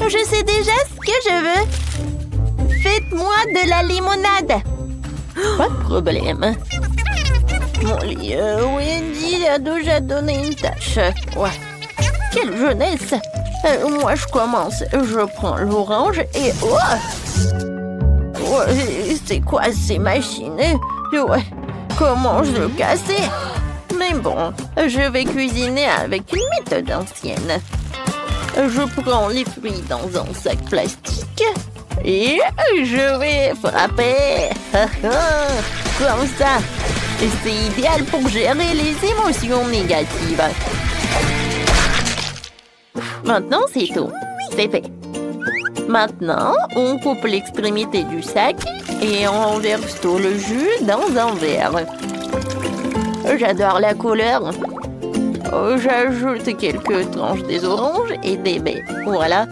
Je sais déjà ce que je veux. Faites-moi de la limonade. Pas de problème. Mon lit, Wendy a déjà donné une tâche. Ouais. Quelle jeunesse. Moi, je commence. Je prends l'orange et... Ouais, c'est quoi ces machines? Ouais. Comment je le casser? Mais bon, je vais cuisiner avec une méthode ancienne. Je prends les fruits dans un sac plastique et je vais frapper. Comme ça. Et c'est idéal pour gérer les émotions négatives. Maintenant, c'est tout. C'est fait. Maintenant, on coupe l'extrémité du sac et on verse tout le jus dans un verre. J'adore la couleur. J'ajoute quelques tranches des oranges et des baies. Voilà.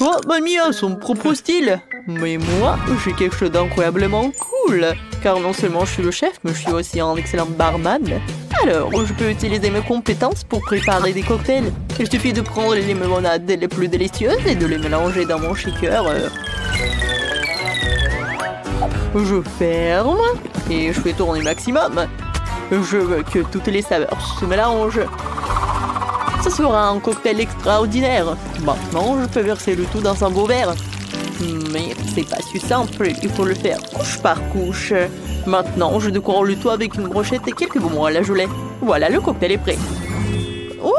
Oh, mamie a son propre style. Mais moi, j'ai quelque chose d'incroyablement cool. Car non seulement je suis le chef, mais je suis aussi un excellent barman. Alors, je peux utiliser mes compétences pour préparer des cocktails. Il suffit de prendre les limonades les plus délicieuses et de les mélanger dans mon shaker. Je ferme et je fais tourner maximum. Je veux que toutes les saveurs se mélangent. Ce sera un cocktail extraordinaire. Maintenant, je peux verser le tout dans un beau verre. Mais c'est pas si simple, il faut le faire couche par couche. Maintenant, je décore le tout avec une brochette et quelques bonbons à la gelée. Voilà, le cocktail est prêt. Oh!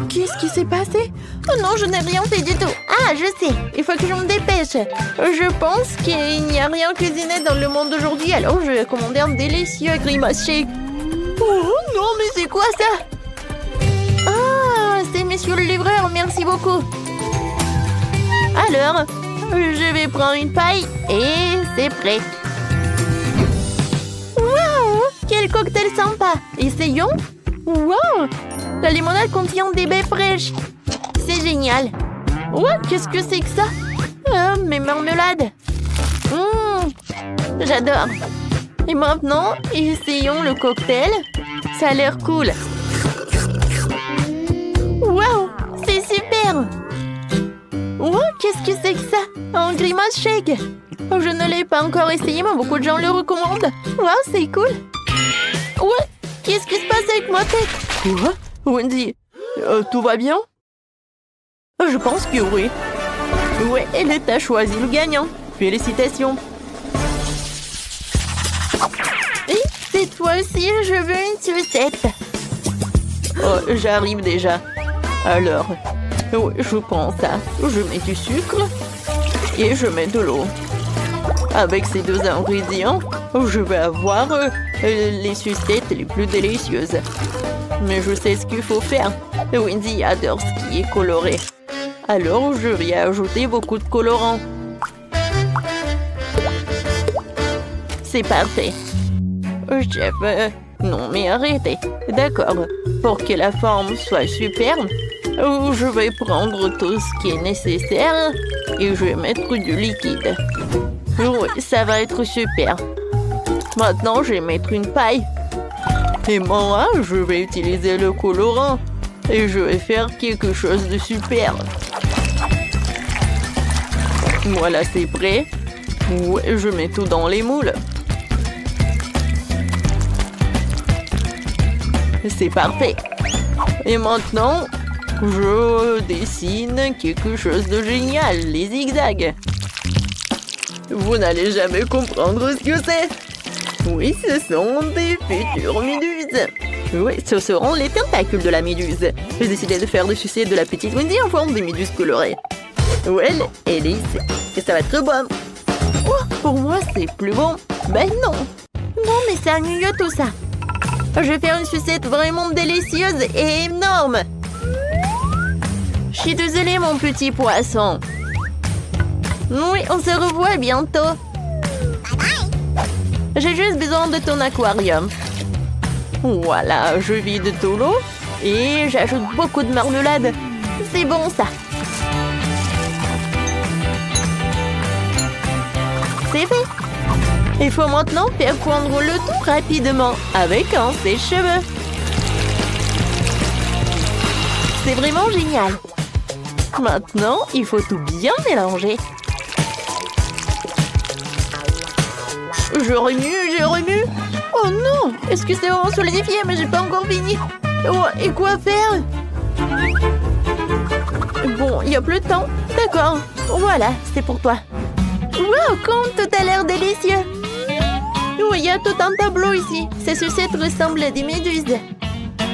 Qu'est-ce qui s'est passé? Oh non, je n'ai rien fait du tout. Ah, je sais, il faut que je me dépêche. Je pense qu'il n'y a rien cuisiné dans le monde d'aujourd'hui, alors je vais commander un délicieux grimace shake. Oh non, mais c'est quoi ça? Ah, c'est monsieur le livreur, merci beaucoup. Alors, je vais prendre une paille et c'est prêt. Waouh! Quel cocktail sympa! Essayons! Waouh! La limonade contient des baies fraîches. C'est génial. Ouais, qu'est-ce que c'est que ça? Mes marmelades. J'adore. Et maintenant, essayons le cocktail. Ça a l'air cool. Waouh! C'est super! Oh, qu'est-ce que c'est que ça? Un grimace shake. Oh, je ne l'ai pas encore essayé, mais beaucoup de gens le recommandent. Waouh, c'est cool. Ouais, qu'est-ce qui se passe avec ma tête? Quoi? Wendy, tout va bien? Je pense que oui. Ouais, elle t'a choisi le gagnant. Félicitations. Et cette fois-ci, je veux une sucette. Oh, j'arrive déjà. Alors, oui, je prends ça. Je mets du sucre et je mets de l'eau. Avec ces deux ingrédients, je vais avoir les sucettes les plus délicieuses. Mais je sais ce qu'il faut faire. Wendy adore ce qui est coloré. Alors, je vais ajouter beaucoup de colorants. C'est parfait. Chef, non mais arrêtez. D'accord, pour que la forme soit superbe, je vais prendre tout ce qui est nécessaire et je vais mettre du liquide. Oui, ça va être super. Maintenant, je vais mettre une paille. Et moi, je vais utiliser le colorant. Et je vais faire quelque chose de super. Voilà, c'est prêt. Ouais, je mets tout dans les moules. C'est parfait. Et maintenant, je dessine quelque chose de génial, les zigzags. Vous n'allez jamais comprendre ce que c'est. Oui, ce sont des futures méduses. Oui, ce seront les tentacules de la méduse. J'ai décidé de faire des sucettes de la petite Wendy en forme des méduses colorées. Ouais, elle est ici. Et ça va être bon. Oh, pour moi, c'est plus bon. Ben non. Non, mais c'est ennuyeux tout ça. Je vais faire une sucette vraiment délicieuse et énorme. Je suis désolée, mon petit poisson. Oui, on se revoit bientôt. J'ai juste besoin de ton aquarium. Voilà, je vide tout l'eau et j'ajoute beaucoup de marmelade. C'est bon, ça. C'est fait. Il faut maintenant faire fondre le tout rapidement avec un sèche-cheveux. C'est vraiment génial. Maintenant, il faut tout bien mélanger. Je remue. Oh non! Est-ce que c'est vraiment solidifié? Mais j'ai pas encore fini. Oh, et quoi faire? Bon, il n'y a plus de temps. D'accord. Voilà, c'est pour toi. Wow, comme tout a l'air délicieux. Oh, il y a tout un tableau ici. Ces sucettes ressemblent à des méduses.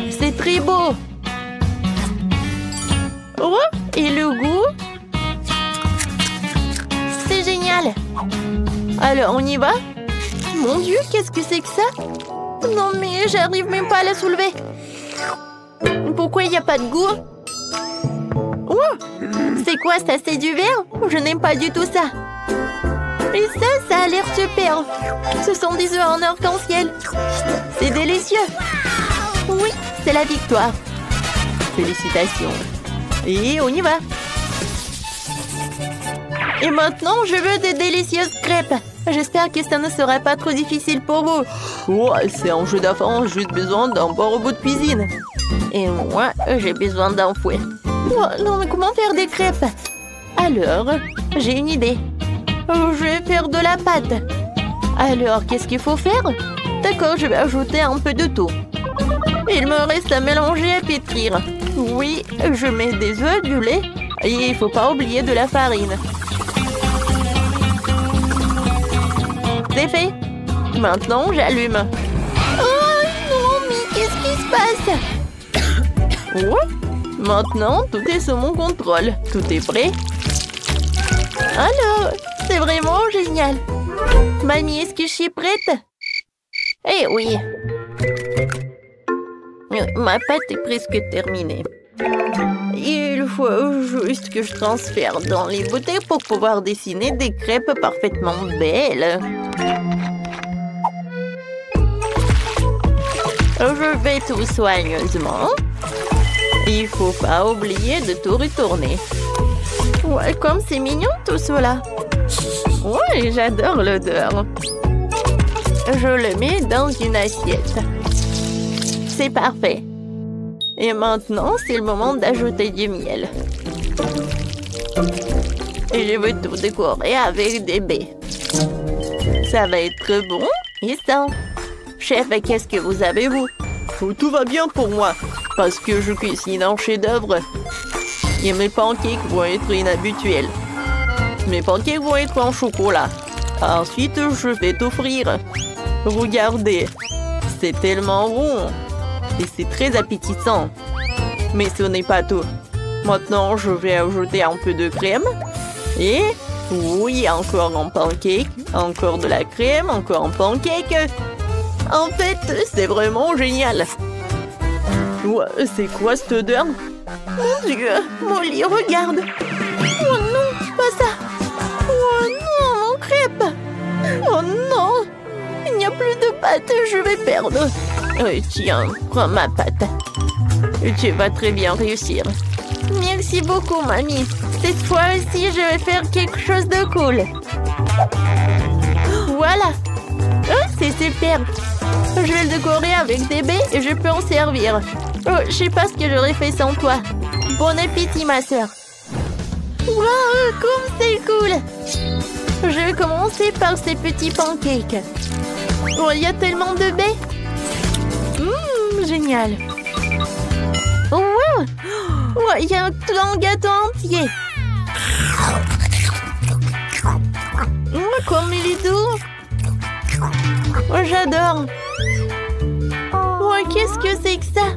C'est très beau. Oh, et le goût? C'est génial. Alors, on y va? Mon Dieu, qu'est-ce que c'est que ça? Non, mais j'arrive même pas à la soulever. Pourquoi il n'y a pas de goût? Oh, c'est quoi ça? C'est du verre? Je n'aime pas du tout ça. Et ça a l'air super. Ce sont des œufs en arc-en-ciel. C'est délicieux. Oui, c'est la victoire. Félicitations. Et on y va. Et maintenant, je veux des délicieuses crêpes. J'espère que ça ne sera pas trop difficile pour vous. Oh, c'est un jeu d'enfant, juste besoin d'un bon robot de cuisine. Et moi, j'ai besoin d'un fouet. Oh, non, mais comment faire des crêpes? Alors, j'ai une idée. Je vais faire de la pâte. Alors, qu'est-ce qu'il faut faire? D'accord, je vais ajouter un peu de tout. Il me reste à mélanger et à pétrir. Oui, je mets des œufs, du lait. Et il ne faut pas oublier de la farine. C'est fait. Maintenant, j'allume. Oh non, mais qu'est-ce qui se passe? Oh, maintenant, tout est sous mon contrôle. Tout est prêt. Alors, c'est vraiment génial. Mamie, est-ce que je suis prête? Eh oui. Ma pâte est presque terminée. Il faut juste que je transfère dans les bouteilles pour pouvoir dessiner des crêpes parfaitement belles. Je vais tout soigneusement. Il faut pas oublier de tout retourner. Ouais, comme c'est mignon tout cela. Ouais, j'adore l'odeur. Je le mets dans une assiette. C'est parfait. Et maintenant, c'est le moment d'ajouter du miel. Et je veux tout décorer avec des baies. Ça va être bon et sain. Chef, qu'est-ce que vous avez, vous? Oh, tout va bien pour moi, parce que je cuisine un chef-d'œuvre. Et mes pancakes vont être inhabituels. Mes pancakes vont être en chocolat. Ensuite, je vais t'offrir. Regardez, c'est tellement rond. Et c'est très appétissant. Mais ce n'est pas tout. Maintenant, je vais ajouter un peu de crème. Et oui, encore un pancake. Encore de la crème, encore un pancake. En fait, c'est vraiment génial. Ouais, c'est quoi cette odeur? Mon Dieu, Molly, regarde. Oh non, pas ça. Oh non, mon crêpe. Oh non, il n'y a plus de pâte, je vais perdre. Tiens, prends ma pâte. Tu vas très bien réussir. Merci beaucoup, mamie. Cette fois aussi, je vais faire quelque chose de cool. Voilà. Oh, c'est super. Je vais le décorer avec des baies et je peux en servir. Oh, je sais pas ce que j'aurais fait sans toi. Bon appétit, ma sœur. Wow, comme c'est cool. Je vais commencer par ces petits pancakes. Oh, il y a tellement de baies. Génial. Oh, wow. Oh, il y a un gâteau entier. Oh, comme il est doux. Oh, j'adore. Oh, qu'est-ce que c'est que ça?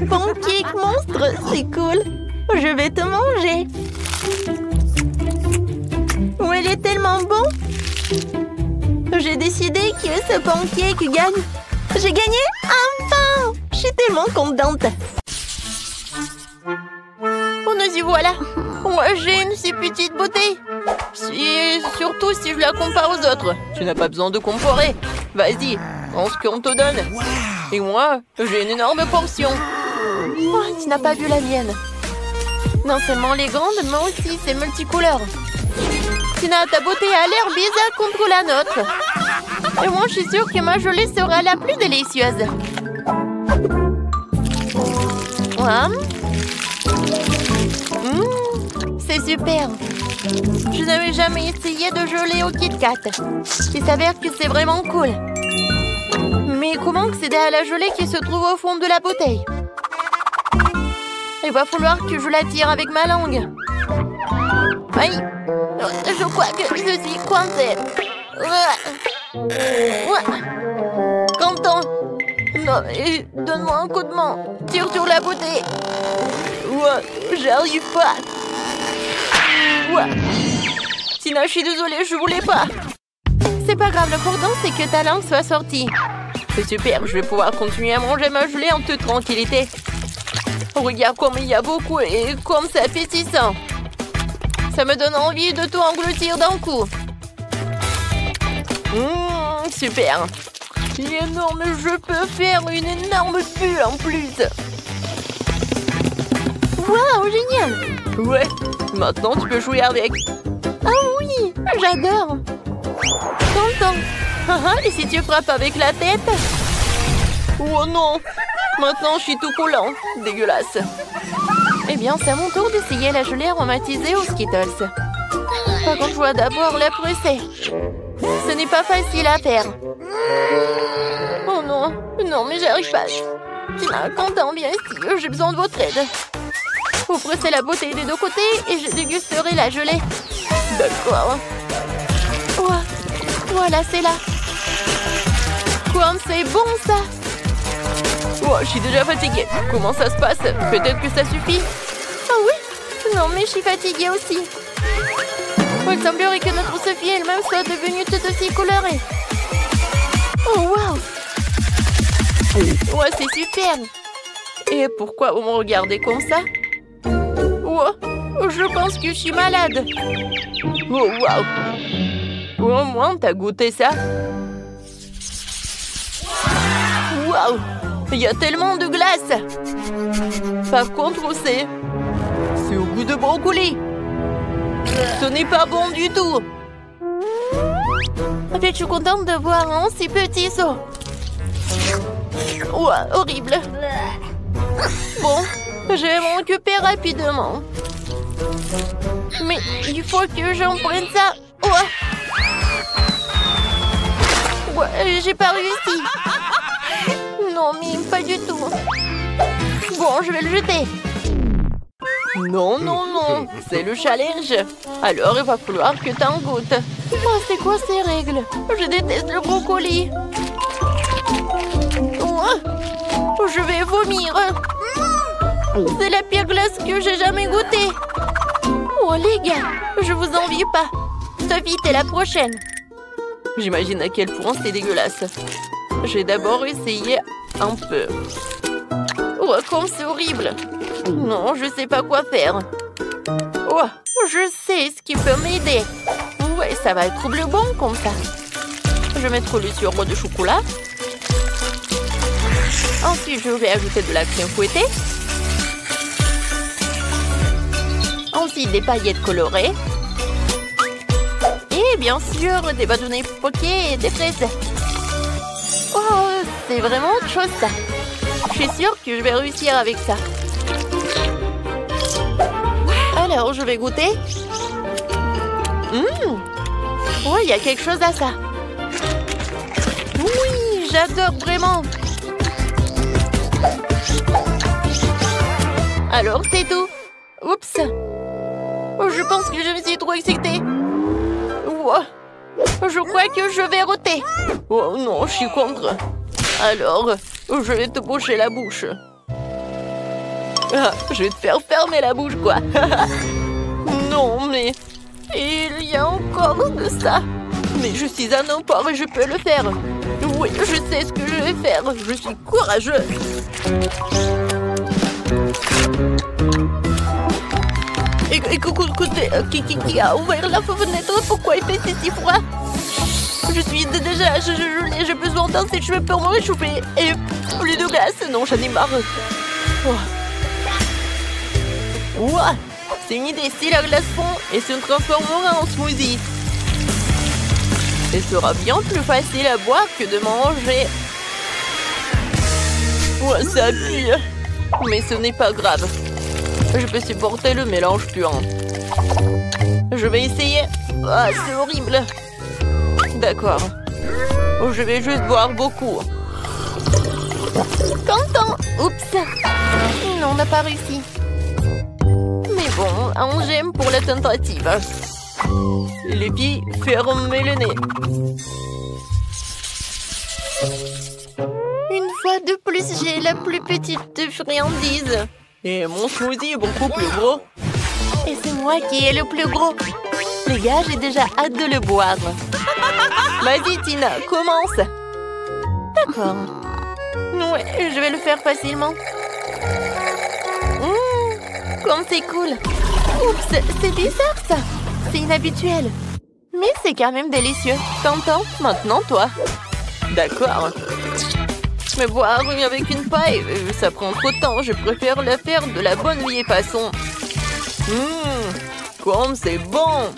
Pancake monstre, c'est cool. Je vais te manger. Oh, il est tellement bon. J'ai décidé que ce pancake gagne. J'ai gagné? Enfin! Je suis tellement contente. Oh, nous y voilà. Moi, j'ai une si petite beauté. Surtout si je la compare aux autres. Tu n'as pas besoin de comparer. Vas-y, prends ce qu'on te donne. Et moi, j'ai une énorme portion. Oh, tu n'as pas vu la mienne. Non seulement elle est grande, mais aussi c'est multicouleur. Tina, ta beauté a l'air bizarre contre la nôtre. Et moi, je suis sûre que ma gelée sera la plus délicieuse. super. Je n'avais jamais essayé de geler au Kit Kat. Il s'avère que c'est vraiment cool. Mais comment accéder à la gelée qui se trouve au fond de la bouteille? Il va falloir que je la tire avec ma langue. Aïe! Je crois que je suis coincée. Quentin! Non, donne-moi un coup de main. Tire sur la bouteille. J'arrive pas. Tina, je suis désolée, je voulais pas. C'est pas grave, l'important c'est que ta langue soit sortie. C'est super, je vais pouvoir continuer à manger ma gelée en toute tranquillité. Regarde comme il y a beaucoup et comme c'est appétissant. Ça me donne envie de tout engloutir d'un coup. Super. Il est énorme, je peux faire une énorme bulle en plus. Waouh, génial. Ouais, maintenant tu peux jouer avec. Ah oui, j'adore. Content. Et si tu frappes avec la tête? Oh non. Maintenant, je suis tout collant. Dégueulasse. Eh bien, c'est à mon tour d'essayer la gelée aromatisée aux Skittles. Par contre, je dois d'abord la presser. Ce n'est pas facile à faire. Oh non. Non, mais j'arrive pas. Tina, Quentin, viens ici. J'ai besoin de votre aide. Vous pressez la bouteille des deux côtés et je dégusterai la gelée. D'accord. Voilà, c'est là. Comme c'est bon, ça. Je suis déjà fatiguée. Comment ça se passe? Peut-être que ça suffit? Ah oui? Non, mais je suis fatiguée aussi. Il semblerait que notre Sophie elle-même soit devenue toute aussi colorée. Oh, waouh! Ouais, c'est super. Et pourquoi vous me regardez comme ça? Je pense que je suis malade. Oh, waouh! Au moins, t'as goûté ça? Waouh! Il y a tellement de glace. Par contre, c'est au goût de brocoli. Ce n'est pas bon du tout. En fait, je suis contente de voir un si petit saut. Horrible. Bon, je vais m'en occuper rapidement. Mais il faut que j'en prenne ça. J'ai pas réussi. Non, mais pas du tout. Bon, je vais le jeter. Non, non, non. C'est le challenge. Alors, il va falloir que t'en goûtes. C'est quoi ces règles? Je déteste le brocoli. Je vais vomir. C'est la pire glace que j'ai jamais goûtée. Les gars, je vous envie pas. Sophie, t'es la prochaine. J'imagine à quel point c'est dégueulasse. J'ai d'abord essayé un peu. Comme c'est horrible. Non, je sais pas quoi faire. Je sais ce qui peut m'aider. Ouais, ça va être le bon comme ça. Je vais mettre le sirop de chocolat. Ensuite, je vais ajouter de la crème fouettée. Ensuite, des paillettes colorées. Et bien sûr, des bâtonnets poqués et des fraises. C'est vraiment autre chose ça. Je suis sûre que je vais réussir avec ça. Alors, je vais goûter. Il y a quelque chose à ça. Oui, j'adore vraiment. Alors, c'est tout. Oups. Je pense que je me suis trop excitée. Je crois que je vais roter. Oh non, je suis contre. Alors, je vais te boucher la bouche. Je vais te faire fermer la bouche, quoi. Non, mais... il y a encore de ça. Mais je suis un emport et je peux le faire. Oui, je sais ce que je vais faire. Je suis courageux. Écoutez, qui a ouvert la fenêtre? Pourquoi il fait si froid? Je suis déjà gelée, j'ai besoin d'un sèche-cheveux pour me réchauffer. Et plus de glace, non, j'en ai marre. C'est une idée, si la glace fond et se transformera en smoothie. Ce sera bien plus facile à boire que de manger. Ça pue. Mais ce n'est pas grave. Je peux supporter le mélange puant. Je vais essayer. Ah, c'est horrible. D'accord. Je vais juste boire beaucoup. Content. Oups. Non, on n'a pas réussi. Mais bon, un j'aime pour la tentative. Les filles, fermez le nez. Une fois de plus, j'ai la plus petite friandise. Et mon smoothie est beaucoup plus gros. Et c'est moi qui ai le plus gros. Les gars, j'ai déjà hâte de le boire. Vas-y, Tina, commence. D'accord. Ouais, je vais le faire facilement. Comme c'est cool. Oups, c'est bizarre ça. C'est inhabituel. Mais c'est quand même délicieux. T'entends? Maintenant, toi. D'accord. Mais boire avec une paille, ça prend trop de temps. Je préfère le faire de la bonne vieille façon. Comme c'est bon.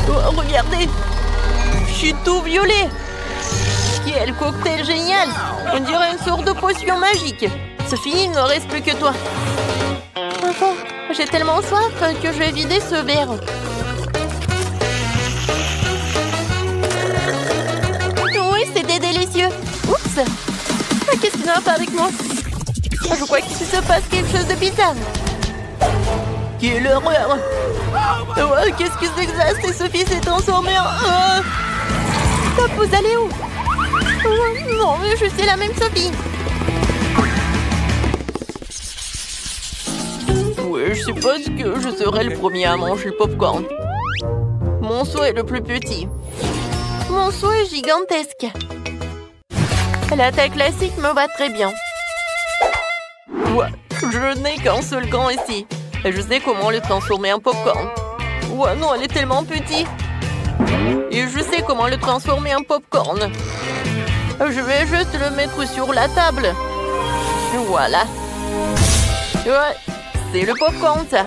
Oh, regardez. Je suis tout violet. Quel cocktail génial. On dirait une sorte de potion magique. Sophie, il ne reste plus que toi. Enfin, j'ai tellement soif que je vais vider ce verre. Oui, c'était délicieux. Oups. Qu'est-ce qui ne va pas avec moi? Je crois qu'il se passe quelque chose de bizarre. Quelle horreur. Oh, qu'est-ce que c'est que ça? C'est Sophie s'est transformée en... Top, vous allez où? Oh, non, je suis la même Sophie. Oui, je suppose que je serai le premier à manger le popcorn. Mon souhait est le plus petit. Mon souhait est gigantesque. L'attaque classique me va très bien. Ouais, je n'ai qu'un seul gant ici. Et je sais comment le transformer en popcorn. Ouais, non, elle est tellement petite. Et je sais comment le transformer en popcorn. Je vais juste le mettre sur la table. Voilà. Ouais, c'est le popcorn, ça.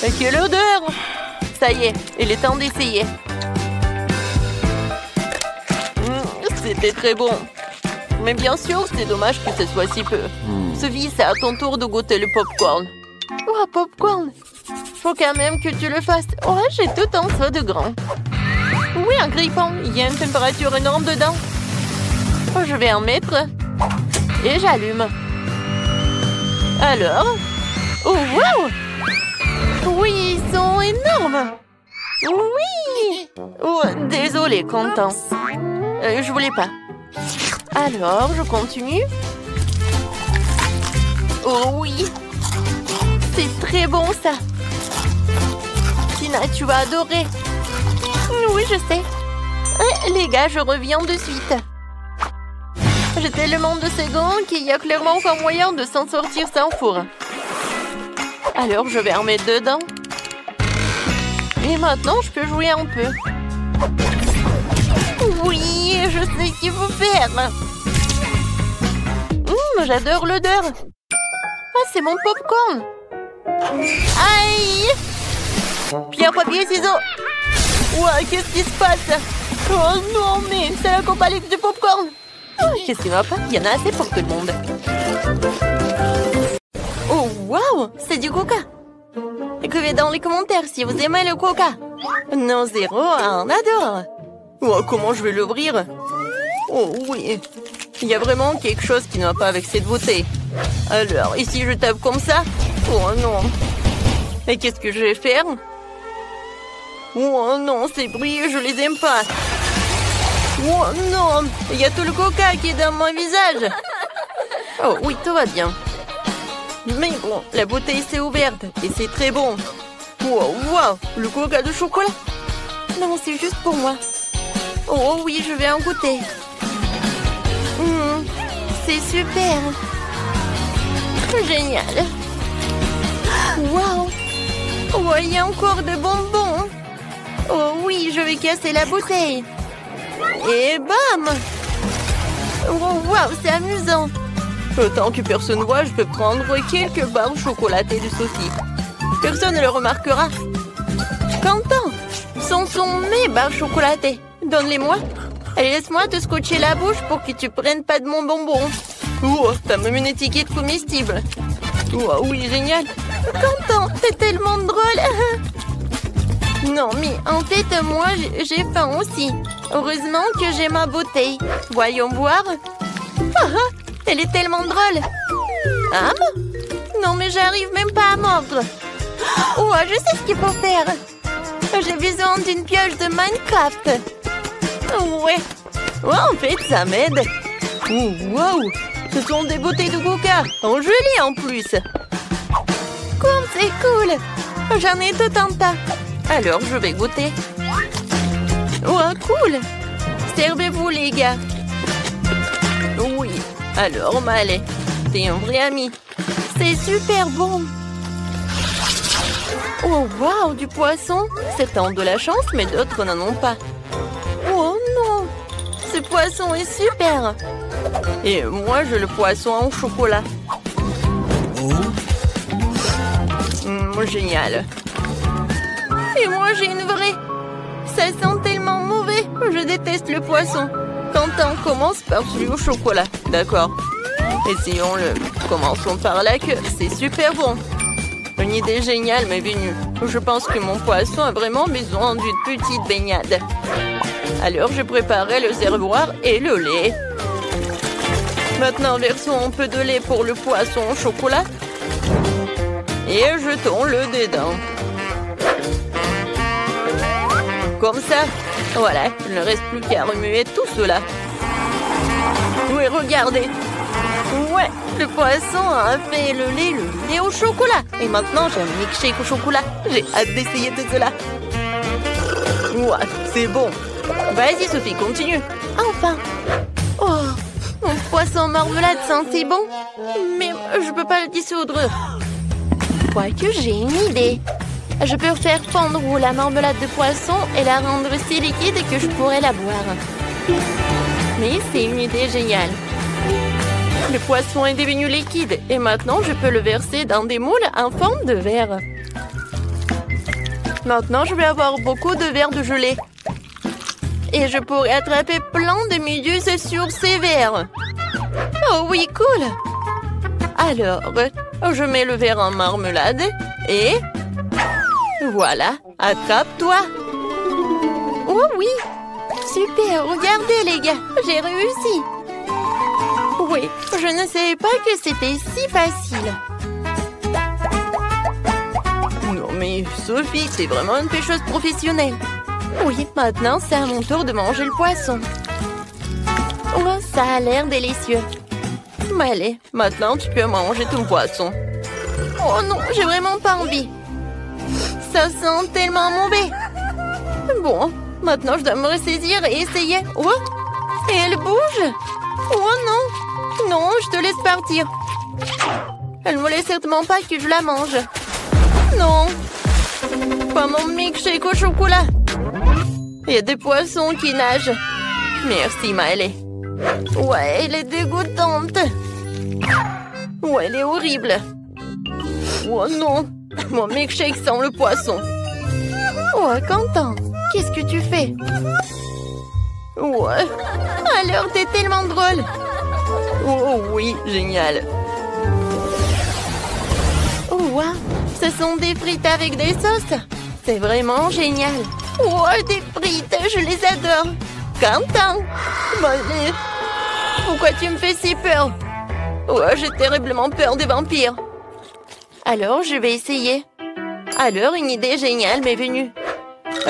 Et quelle odeur! Ça y est, il est temps d'essayer. C'était très bon. Mais bien sûr, c'est dommage que ce soit si peu. Sophie, c'est à ton tour de goûter le popcorn. Oh, popcorn! Faut quand même que tu le fasses. Oh, j'ai tout en ça de grand. Oui, un grille-pain. Il y a une température énorme dedans. Oh, je vais en mettre. Et j'allume. Alors? Oh, wow! Oui, ils sont énormes. Oui! Oh, désolé, Quentin. Je voulais pas. Alors, je continue. Oh oui! C'est très bon, ça. Tina, tu vas adorer. Oui, je sais. Les gars, je reviens de suite. J'ai tellement de secondes qu'il y a clairement pas moyen de s'en sortir sans four. Alors, je vais en mettre dedans. Et maintenant, je peux jouer un peu. Oui, je sais ce qu'il faut faire. J'adore l'odeur. Ah, c'est mon popcorn. Aïe! Pierre, papier, ciseaux. Ouais, qu'est-ce qui se passe? Oh non, mais c'est la compagnie du popcorn. Qu'est-ce qui va pas? Il y en a assez pour tout le monde. Oh, waouh! C'est du coca. Écrivez dans les commentaires si vous aimez le coca. Non, zéro, on adore. Oh, comment je vais l'ouvrir? Oh oui, il y a vraiment quelque chose qui ne va pas avec cette bouteille. Alors, ici je tape comme ça? Oh non. Et qu'est-ce que je vais faire? Oh non, ces bruits, je les aime pas. Oh non, il y a tout le coca qui est dans mon visage. Oh oui, tout va bien. Mais bon, la bouteille s'est ouverte et c'est très bon. Wow, wow, le coca de chocolat. Non, c'est juste pour moi. Oh oui, je vais en goûter. C'est super. Génial. Wow. Oh, il y a encore de bonbons. Oh oui, je vais casser la bouteille. Et bam. Oh, wow, c'est amusant. Tant que personne ne voit, je peux prendre quelques barres chocolatées de Sophie. Personne ne le remarquera. Quentin, ce sont mes barres chocolatées. Donne-les-moi. Allez, laisse-moi te scotcher la bouche pour que tu prennes pas de mon bonbon. Oh, t'as même une étiquette comestible. Oh, oui, génial. Quentin, t'es tellement drôle. Non, mais en fait, moi, j'ai faim aussi. Heureusement que j'ai ma bouteille. Voyons voir. Elle est tellement drôle. Ah, non, mais j'arrive même pas à mordre. Oh, je sais ce qu'il faut faire. J'ai besoin d'une pioche de Minecraft. Ouais. Oh, en fait, ça m'aide. Oh, wow. Ce sont des bouteilles de coca. En gelée en plus. Comme c'est cool. J'en ai tout un tas. Alors, je vais goûter. Oh, cool. Servez-vous, les gars. Oui. Alors, Malé, t'es un vrai ami. C'est super bon. Oh, wow, du poisson. Certains ont de la chance, mais d'autres n'en ont pas. Oh non. Ce poisson est super. Et moi, j'ai le poisson en chocolat. Génial. Et moi, j'ai une vraie. Ça sent tellement mauvais. Je déteste le poisson. Quentin, commence par celui au chocolat. D'accord. Essayons-le. Commençons par la queue. C'est super bon. Une idée géniale m'est venue. Je pense que mon poisson a vraiment besoin d'une petite baignade. Alors, je préparerai le réservoir et le lait. Maintenant, versons un peu de lait pour le poisson au chocolat. Et jetons-le dedans. Comme ça. Voilà, il ne reste plus qu'à remuer tout cela. Oui, regardez. Ouais, le poisson a fait le lait au chocolat. Et maintenant, j'ai un milkshake au chocolat. J'ai hâte d'essayer tout cela. Ouais, c'est bon. Vas-y, Sophie, continue. Enfin. Oh, mon poisson marmelade sent si bon. Mais je peux pas le dissoudre. Quoique j'ai une idée. Je peux faire fondre la marmelade de poisson et la rendre si liquide que je pourrais la boire. Mais c'est une idée géniale. Le poisson est devenu liquide et maintenant je peux le verser dans des moules en forme de verre. Maintenant je vais avoir beaucoup de verres de gelée. Et je pourrais attraper plein de méduses sur ces verres. Oh oui, cool! Alors, je mets le verre en marmelade et... Voilà, attrape-toi! Oh oui! Super, regardez les gars, j'ai réussi! Oui, je ne savais pas que c'était si facile. Non mais Sophie, t'es vraiment une pêcheuse professionnelle. Oui, maintenant c'est à mon tour de manger le poisson. Oh, ça a l'air délicieux. Allez, maintenant tu peux manger ton poisson. Oh non, j'ai vraiment pas envie. Ça sent tellement mauvais. Bon, maintenant je dois me ressaisir et essayer. Oh, et elle bouge. Oh non, non, je te laisse partir. Elle ne me laisse certainement pas que je la mange. Non, pas mon milkshake au chocolat. Il y a des poissons qui nagent. Merci, Maëlle. Ouais, elle est dégoûtante. Ouais, elle est horrible. Oh non, mon milkshake sent le poisson. Oh, Quentin, qu'est-ce que tu fais? Ouais. Alors, t'es tellement drôle. Oh oui, génial. Oh, wow, ce sont des frites avec des sauces. C'est vraiment génial. Oh, des frites, je les adore. Quentin, Maëlle, pourquoi tu me fais si peur? Oh, j'ai terriblement peur des vampires. Alors, je vais essayer. Alors, une idée géniale m'est venue.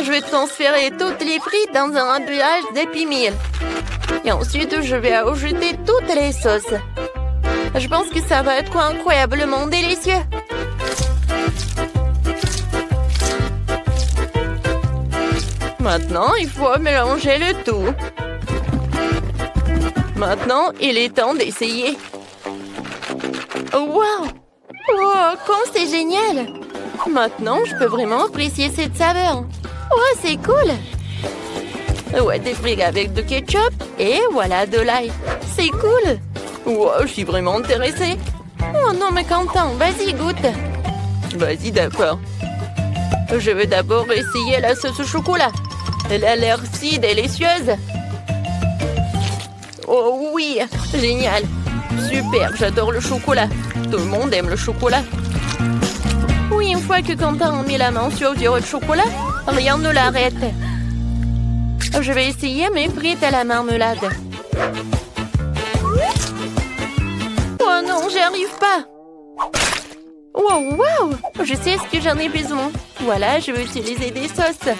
Je vais transférer toutes les frites dans un emballage d'Happy Meal. Et ensuite, je vais ajouter toutes les sauces. Je pense que ça va être incroyablement délicieux. Maintenant, il faut mélanger le tout. Maintenant, il est temps d'essayer. Wow! Oh, comme c'est génial! Maintenant, je peux vraiment apprécier cette saveur. Oh, c'est cool! Ouais, des frites avec du ketchup. Et voilà de l'ail. C'est cool! Wow, je suis vraiment intéressée. Oh non, mais Quentin, vas-y, goûte. Vas-y, d'accord. Je vais d'abord essayer la sauce au chocolat. Elle a l'air si délicieuse. Oh oui, génial. Super, j'adore le chocolat. Tout le monde aime le chocolat. fois que Quentin a mis la main sur du hot chocolat, rien ne l'arrête. Je vais essayer mes frites à la marmelade. Oh non, j'y arrive pas. Wow, wow! Je sais ce que j'en ai besoin. Voilà, je vais utiliser des sauces.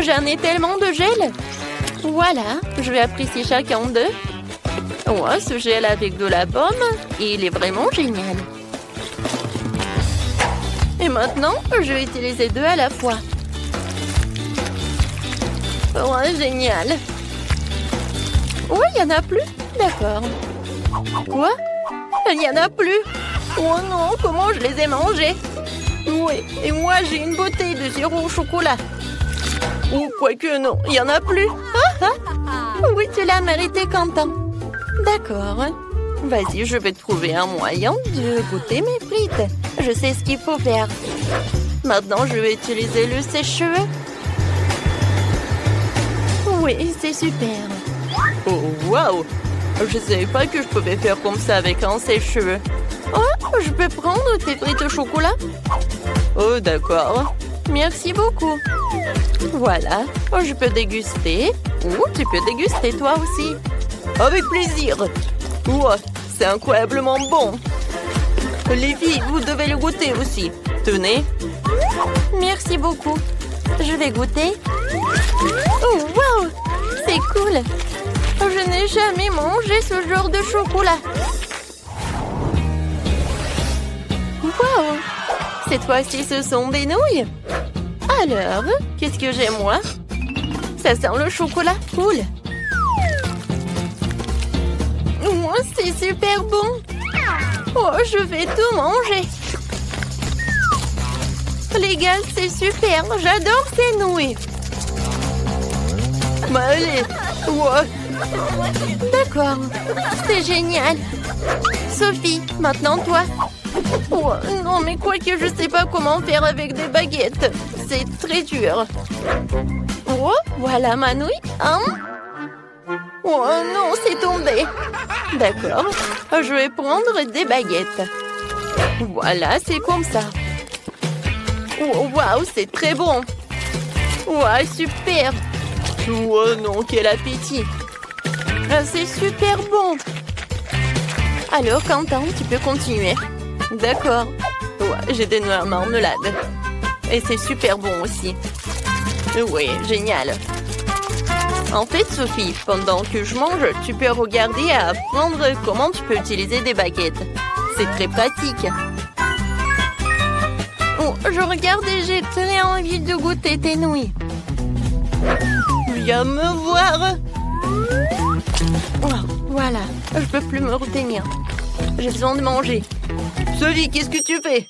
J'en ai tellement de gel. Voilà, je vais apprécier chacun d'eux. Oh, ce gel avec de la pomme, il est vraiment génial. Et maintenant, je vais utiliser deux à la fois. Oh, génial. Oh, il n'y en a plus? D'accord. Quoi? Il n'y en a plus? Oh non, comment je les ai mangés? Oui, et moi j'ai une bouteille de sirop au chocolat. Ou quoique non, il n'y en a plus. Ah, ah. Oui, tu l'as mérité, Quentin. D'accord. Vas-y, je vais trouver un moyen de goûter mes frites. Je sais ce qu'il faut faire. Maintenant, je vais utiliser le sèche-cheveux. Oui, c'est super. Oh, waouh! Je savais pas que je pouvais faire comme ça avec un sèche-cheveux. Oh, je peux prendre tes frites au chocolat? Oh, d'accord. Merci beaucoup. Voilà, oh, je peux déguster. Oh, tu peux déguster toi aussi. Avec plaisir. Oh, c'est incroyablement bon. Les filles, vous devez le goûter aussi. Tenez. Merci beaucoup. Je vais goûter. Oh, wow! C'est cool. Je n'ai jamais mangé ce genre de chocolat. Wow! Cette fois-ci, ce sont des nouilles. Alors, qu'est-ce que j'ai, moi? Ça sent le chocolat. Cool. Oh, c'est super bon. Oh, je vais tout manger. Les gars, c'est super. J'adore ces nouilles. Bah, allez. Ouais. D'accord. C'est génial. Sophie, maintenant toi. Oh, non, mais quoi que je sais pas comment faire avec des baguettes. C'est très dur. Oh, voilà ma nouille. Hein? Oh non, c'est tombé. D'accord. Je vais prendre des baguettes. Voilà, c'est comme ça. Oh, waouh, c'est très bon. Waouh, super. Oh non, quel appétit. C'est super bon. Alors, Quentin, tu peux continuer. D'accord. Ouais, j'ai des noix à marmelade. Et c'est super bon aussi. Oui, génial. En fait, Sophie, pendant que je mange, tu peux regarder et apprendre comment tu peux utiliser des baguettes. C'est très pratique. Oh, je regarde et j'ai très envie de goûter tes nouilles. Viens me voir. Oh, voilà, je peux plus me retenir. J'ai besoin de manger. Sophie, qu'est-ce que tu fais?